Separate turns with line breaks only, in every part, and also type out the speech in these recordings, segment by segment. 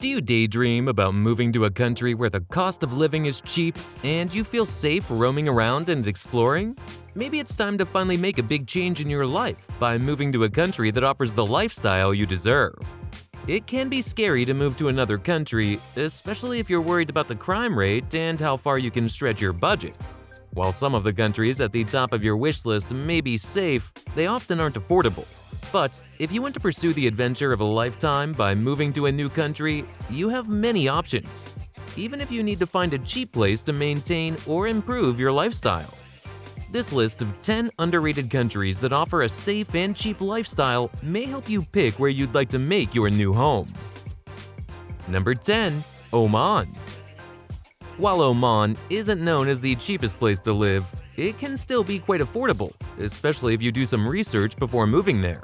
Do you daydream about moving to a country where the cost of living is cheap and you feel safe roaming around and exploring? Maybe it's time to finally make a big change in your life by moving to a country that offers the lifestyle you deserve. It can be scary to move to another country, especially if you're worried about the crime rate and how far you can stretch your budget. While some of the countries at the top of your wish list may be safe, they often aren't affordable. But if you want to pursue the adventure of a lifetime by moving to a new country, you have many options, even if you need to find a cheap place to maintain or improve your lifestyle. This list of 10 underrated countries that offer a safe and cheap lifestyle may help you pick where you'd like to make your new home. Number 10. Oman. While Oman isn't known as the cheapest place to live, it can still be quite affordable, especially if you do some research before moving there.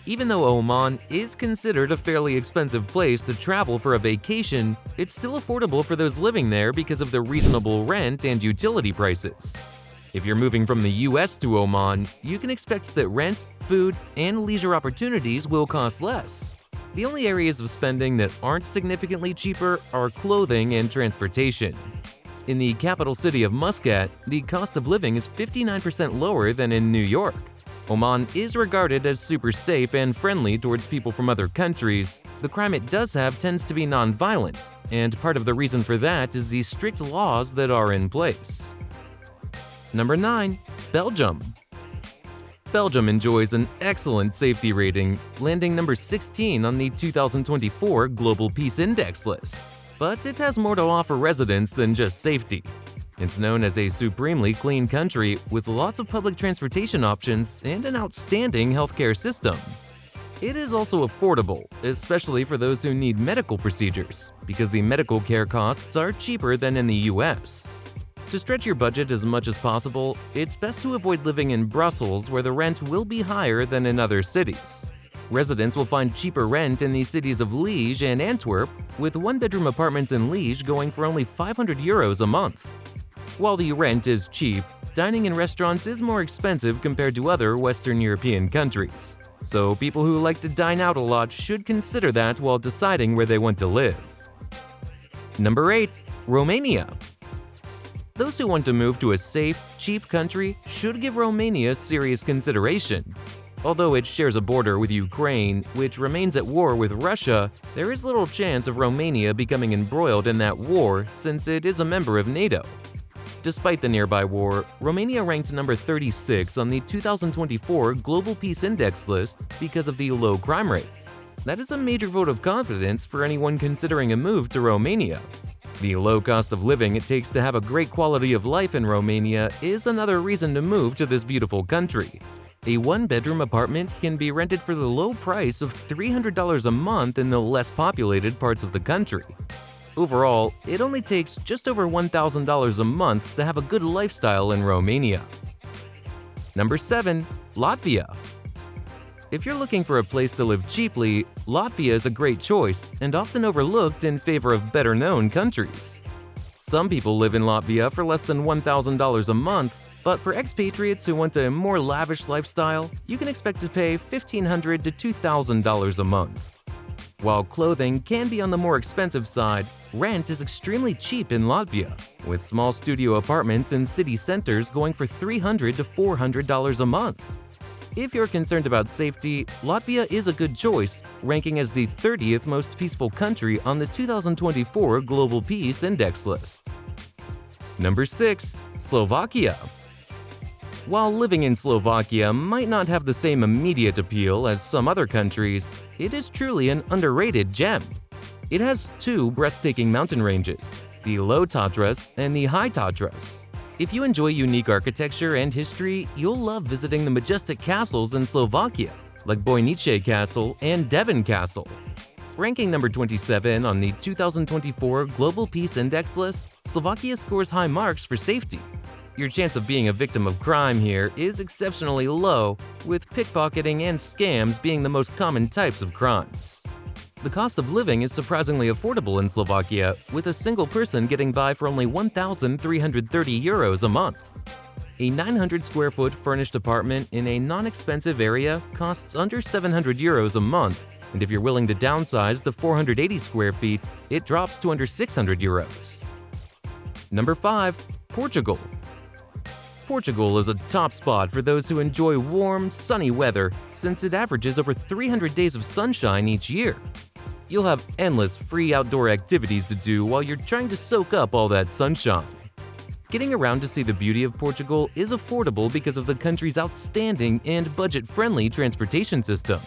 Even though Oman is considered a fairly expensive place to travel for a vacation, it's still affordable for those living there because of the reasonable rent and utility prices. If you're moving from the US to Oman, you can expect that rent, food, and leisure opportunities will cost less. The only areas of spending that aren't significantly cheaper are clothing and transportation. In the capital city of Muscat, the cost of living is 59% lower than in New York. Oman is regarded as super safe and friendly towards people from other countries. The crime it does have tends to be non-violent, and part of the reason for that is the strict laws that are in place. Number 9. Belgium. Belgium enjoys an excellent safety rating, landing number 16 on the 2024 Global Peace Index list. But it has more to offer residents than just safety. It's known as a supremely clean country with lots of public transportation options and an outstanding healthcare system. It is also affordable, especially for those who need medical procedures, because the medical care costs are cheaper than in the US. To stretch your budget as much as possible, it's best to avoid living in Brussels, where the rent will be higher than in other cities. Residents will find cheaper rent in the cities of Liège and Antwerp, with one-bedroom apartments in Liège going for only €500 a month. While the rent is cheap, dining in restaurants is more expensive compared to other Western European countries. So people who like to dine out a lot should consider that while deciding where they want to live. Number 8. Romania. Those who want to move to a safe, cheap country should give Romania serious consideration. Although it shares a border with Ukraine, which remains at war with Russia, there is little chance of Romania becoming embroiled in that war since it is a member of NATO. Despite the nearby war, Romania ranked number 36 on the 2024 Global Peace Index list because of the low crime rate. That is a major vote of confidence for anyone considering a move to Romania. The low cost of living it takes to have a great quality of life in Romania is another reason to move to this beautiful country. A one-bedroom apartment can be rented for the low price of $300 a month in the less populated parts of the country. Overall, it only takes just over $1,000 a month to have a good lifestyle in Romania. Number 7. Latvia. If you're looking for a place to live cheaply, Latvia is a great choice and often overlooked in favor of better-known countries. Some people live in Latvia for less than $1,000 a month, but for expatriates who want a more lavish lifestyle, you can expect to pay $1,500 to $2,000 a month. While clothing can be on the more expensive side, rent is extremely cheap in Latvia, with small studio apartments in city centers going for $300 to $400 a month. If you're concerned about safety, Latvia is a good choice, ranking as the 30th most peaceful country on the 2024 Global Peace Index list. Number 6. Slovakia. While living in Slovakia might not have the same immediate appeal as some other countries, it is truly an underrated gem. It has two breathtaking mountain ranges, the Low Tatras and the High Tatras. If you enjoy unique architecture and history, you'll love visiting the majestic castles in Slovakia, like Bojnice Castle and Devon Castle. Ranking number 27 on the 2024 Global Peace Index list, Slovakia scores high marks for safety. Your chance of being a victim of crime here is exceptionally low, with pickpocketing and scams being the most common types of crimes. The cost of living is surprisingly affordable in Slovakia, with a single person getting by for only €1,330 a month. A 900 square foot furnished apartment in a non-expensive area costs under €700 a month, And if you're willing to downsize to 480 square feet, it drops to under 600 euros. Number 5. Portugal. Portugal is a top spot for those who enjoy warm, sunny weather since it averages over 300 days of sunshine each year. You'll have endless free outdoor activities to do while you're trying to soak up all that sunshine. Getting around to see the beauty of Portugal is affordable because of the country's outstanding and budget-friendly transportation system.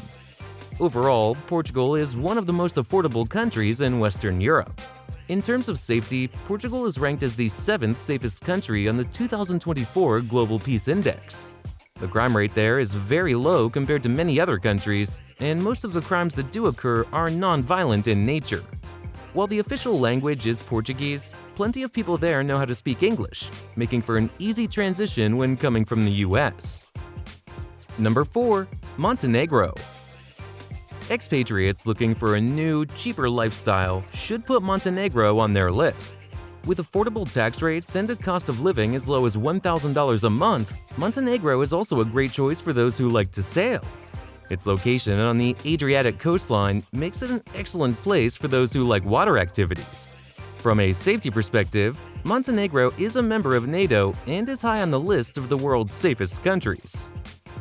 Overall, Portugal is one of the most affordable countries in Western Europe. In terms of safety, Portugal is ranked as the 7th safest country on the 2024 Global Peace Index. The crime rate there is very low compared to many other countries, and most of the crimes that do occur are non-violent in nature. While the official language is Portuguese, plenty of people there know how to speak English, making for an easy transition when coming from the US. Number 4. Montenegro. Expatriates looking for a new, cheaper lifestyle should put Montenegro on their list. With affordable tax rates and a cost of living as low as $1,000 a month, Montenegro is also a great choice for those who like to sail. Its location on the Adriatic coastline makes it an excellent place for those who like water activities. From a safety perspective, Montenegro is a member of NATO and is high on the list of the world's safest countries.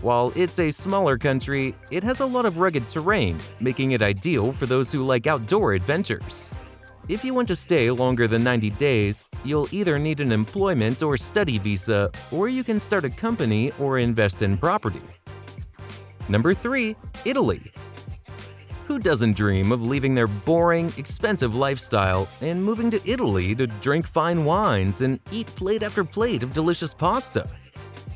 While it's a smaller country, it has a lot of rugged terrain, making it ideal for those who like outdoor adventures. If you want to stay longer than 90 days, you'll either need an employment or study visa, or you can start a company or invest in property. Number 3. Italy. Who doesn't dream of leaving their boring, expensive lifestyle and moving to Italy to drink fine wines and eat plate after plate of delicious pasta?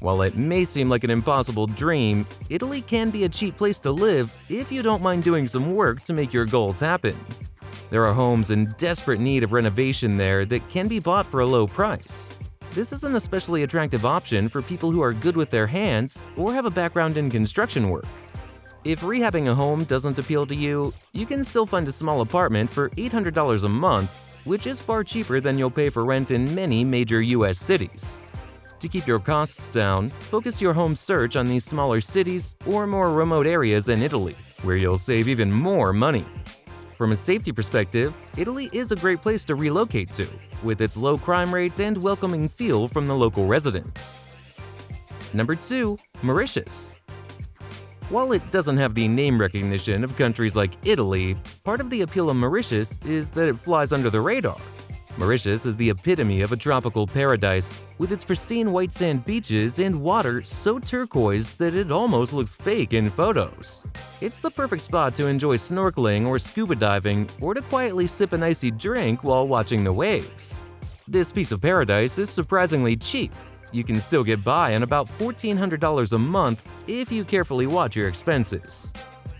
While it may seem like an impossible dream, Italy can be a cheap place to live if you don't mind doing some work to make your goals happen. There are homes in desperate need of renovation there that can be bought for a low price. This is an especially attractive option for people who are good with their hands or have a background in construction work. If rehabbing a home doesn't appeal to you, you can still find a small apartment for $800 a month, which is far cheaper than you'll pay for rent in many major US cities. To keep your costs down, focus your home search on these smaller cities or more remote areas in Italy, where you'll save even more money. From a safety perspective, Italy is a great place to relocate to, with its low crime rate and welcoming feel from the local residents. Number 2. Mauritius. While it doesn't have the name recognition of countries like Italy, part of the appeal of Mauritius is that it flies under the radar. Mauritius is the epitome of a tropical paradise, with its pristine white sand beaches and water so turquoise that it almost looks fake in photos. It's the perfect spot to enjoy snorkeling or scuba diving, or to quietly sip an icy drink while watching the waves. This piece of paradise is surprisingly cheap. You can still get by on about $1,400 a month if you carefully watch your expenses.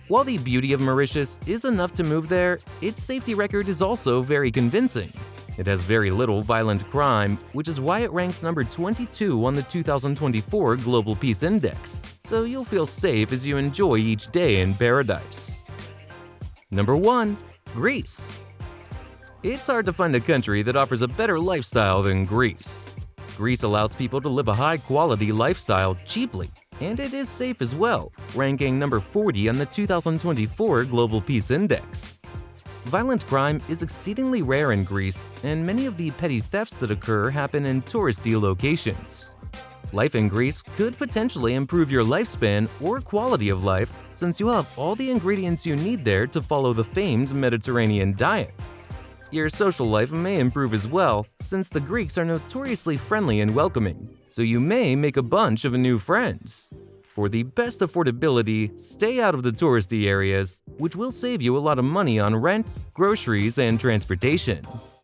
While the beauty of Mauritius is enough to move there, its safety record is also very convincing. It has very little violent crime, which is why it ranks number 22 on the 2024 Global Peace Index, so you'll feel safe as you enjoy each day in paradise. Number 1. Greece. It's hard to find a country that offers a better lifestyle than Greece. Greece allows people to live a high-quality lifestyle cheaply, and it is safe as well, ranking number 40 on the 2024 Global Peace Index. Violent crime is exceedingly rare in Greece, and many of the petty thefts that occur happen in touristy locations. Life in Greece could potentially improve your lifespan or quality of life, since you have all the ingredients you need there to follow the famed Mediterranean diet. Your social life may improve as well, since the Greeks are notoriously friendly and welcoming, so you may make a bunch of new friends. For the best affordability, stay out of the touristy areas, which will save you a lot of money on rent, groceries, and transportation.